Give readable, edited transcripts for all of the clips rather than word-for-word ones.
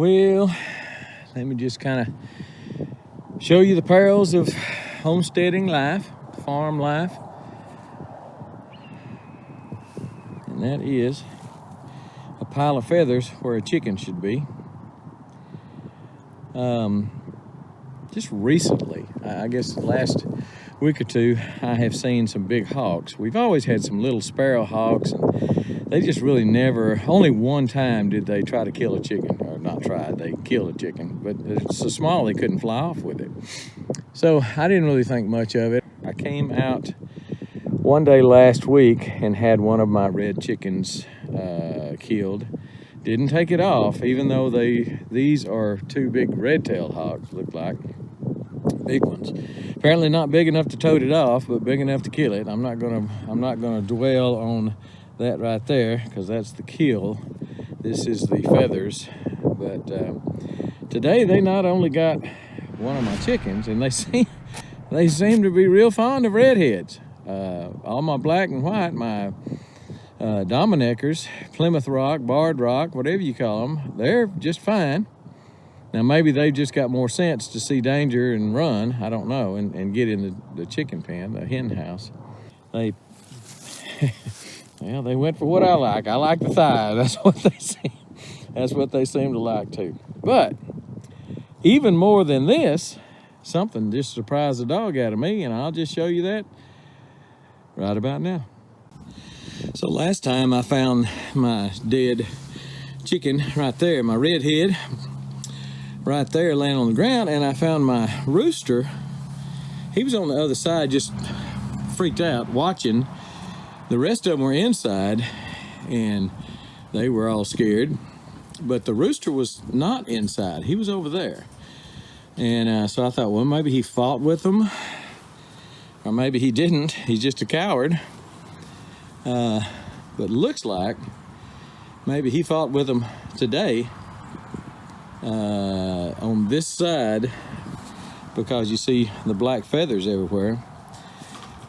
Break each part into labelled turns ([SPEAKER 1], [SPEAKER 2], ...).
[SPEAKER 1] Well, let me just kind of show you the perils of homesteading life, farm life. And that is a pile of feathers where a chicken should be. Just recently, I guess the last week or two, I have seen some big hawks. We've always had some little sparrow hawks, and they just really never, only one time did they try to kill a chicken, or not try, they killed a chicken, but it's so small they couldn't fly off with it. So I didn't really think much of it. I came out one day last week and had one of my red chickens killed. Didn't take it off, even though these are two big red-tailed hawks, look like big ones. Apparently not big enough to tote it off, but big enough to kill it. I'm not gonna dwell on that right there, because that's the kill. This is the feathers. But today they not only got one of my chickens, and they seem to be real fond of redheads. All my black and white, my Dominickers, Plymouth Rock, Barred Rock, whatever you call them, they're just fine. Now maybe they've just got more sense to see danger and run, I don't know, and get in the chicken pen, the hen house. They went for what I like. I like the thigh. That's what they seem to like too. But even more than this, something just surprised the dog out of me, and I'll just show you that right about now. So last time I found my dead chicken right there, my redhead, right there laying on the ground, and I found my rooster. He was on the other side, just freaked out, watching. The rest of them were inside, and they were all scared. But the rooster was not inside. He was over there. And so I thought, well, maybe he fought with them, or maybe he didn't. He's just a coward. But looks like maybe he fought with them today on this side, because you see the black feathers everywhere.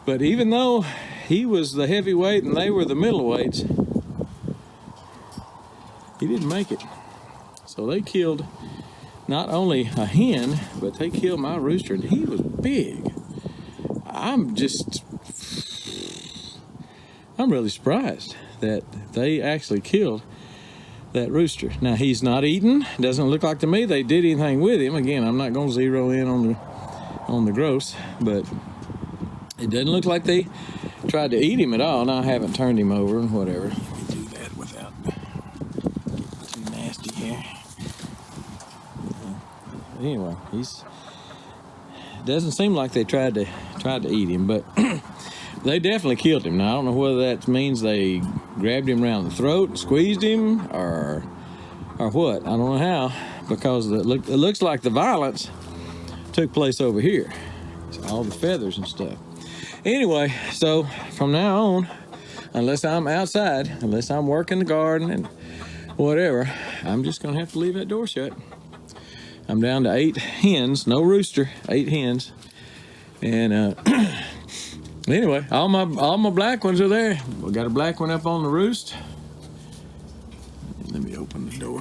[SPEAKER 1] But even though he was the heavyweight and they were the middleweights, he didn't make it. So they killed not only a hen, but they killed my rooster, and he was big. I'm really surprised that they actually killed that rooster. Now, he's not eaten. Doesn't look like to me they did anything with him. Again, I'm not going to zero in on the gross, but it doesn't look like they tried to eat him at all. Now, I haven't turned him over and whatever. Let me do that without getting too nasty here. Anyway, doesn't seem like they tried to eat him, but they definitely killed him. Now, I don't know whether that means they grabbed him around the throat and squeezed him, or what. I don't know how, because it looks like the violence took place over here. It's all the feathers and stuff. Anyway, so from now on, unless I'm outside, unless I'm working the garden and whatever, I'm just going to have to leave that door shut. I'm down to 8 hens, no rooster, 8 hens. And anyway, all my black ones are there. We got a black one up on the roost. Let me open the door.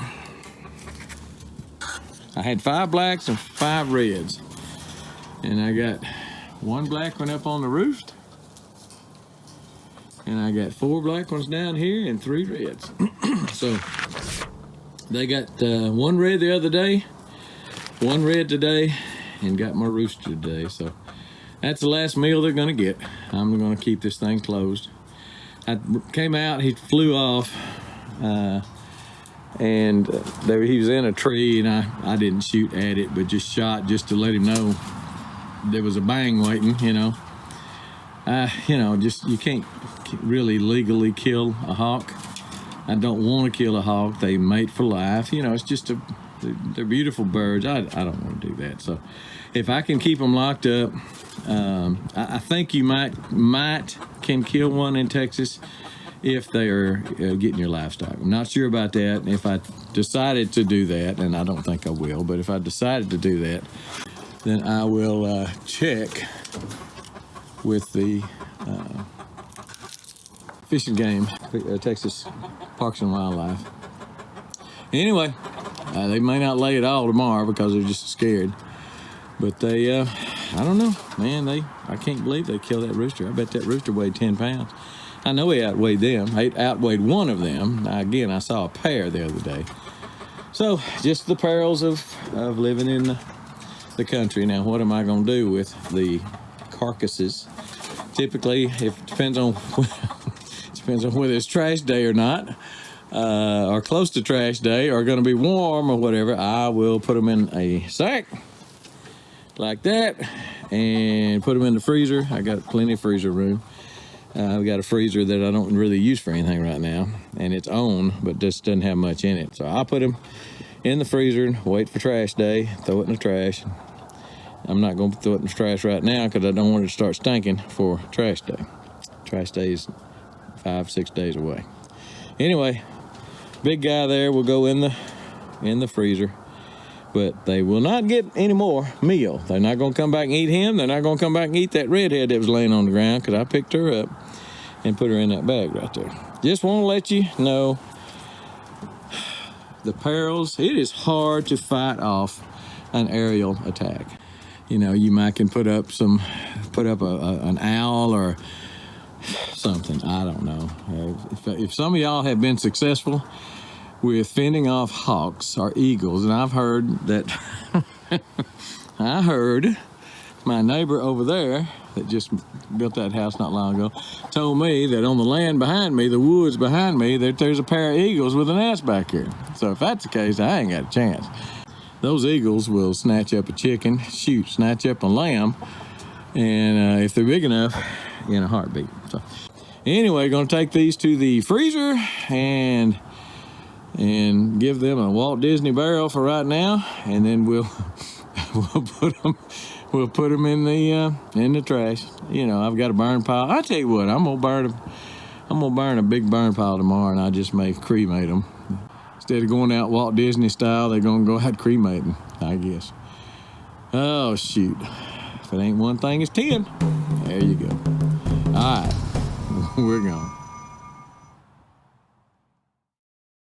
[SPEAKER 1] I had 5 blacks and 5 reds. And I got 1 black one up on the roost. And I got 4 black ones down here and 3 reds. So they got 1 red the other day, 1 red today, and got my rooster today. So that's the last meal they're gonna get. I'm gonna keep this thing closed. I came out, he flew off, and he was in a tree, and I didn't shoot at it, but just shot just to let him know there was a bang waiting, you know. Just, you can't really legally kill a hawk. I don't want to kill a hawk. They mate for life. You know, it's just they're beautiful birds. I don't want to do that. So if I can keep them locked up, I think you can kill one in Texas if they are getting your livestock. I'm not sure about that. If I decided to do that, and I don't think I will, but if I decided to do that, then I will check with the Fish and Game, Texas Parks and Wildlife. Anyway, They may not lay it all tomorrow because they're just scared. But they, I don't know, man. I can't believe they killed that rooster. I bet that rooster weighed 10 pounds. I know he outweighed them. He outweighed one of them. Now, again, I saw a pair the other day. So, just the perils of living in the country. Now, what am I going to do with the carcasses? Typically, it depends on whether it's trash day or not, or close to trash day, or going to be warm or whatever. I will put them in a sack like that and put them in the freezer. I got plenty of freezer room. I've got a freezer that I don't really use for anything right now, and it's on, but just doesn't have much in it. So I'll put them in the freezer and wait for trash day, throw it in the trash. I'm not going to throw it in the trash right now because I don't want it to start stinking for trash day. Trash day is 5-6 days away. Anyway, big guy there will go in the freezer, but they will not get any more meal. They're not going to come back and eat him. They're not going to come back and eat that redhead that was laying on the ground because I picked her up and put her in that bag right there. Just want to let you know the perils. It is hard to fight off an aerial attack. You know, you might can put up an owl or something. I don't know. If some of y'all have been successful with fending off hawks or eagles, and I've heard that I heard my neighbor over there that just built that house not long ago told me that on the land behind me, the woods behind me, there's a pair of eagles with a nest back here. So if that's the case, I ain't got a chance. Those eagles will snatch up a chicken, snatch up a lamb, and if they're big enough, in a heartbeat. So anyway, gonna take these to the freezer and give them a Walt Disney barrel for right now, and then we'll put them in the trash. You know, I've got a burn pile. I tell you what, I'm gonna burn a big burn pile tomorrow, and I just may cremate them. Instead of going out Walt Disney style, they're gonna go out cremating, I guess. Oh shoot! If it ain't one thing, it's 10. There you go. All right, we're gone.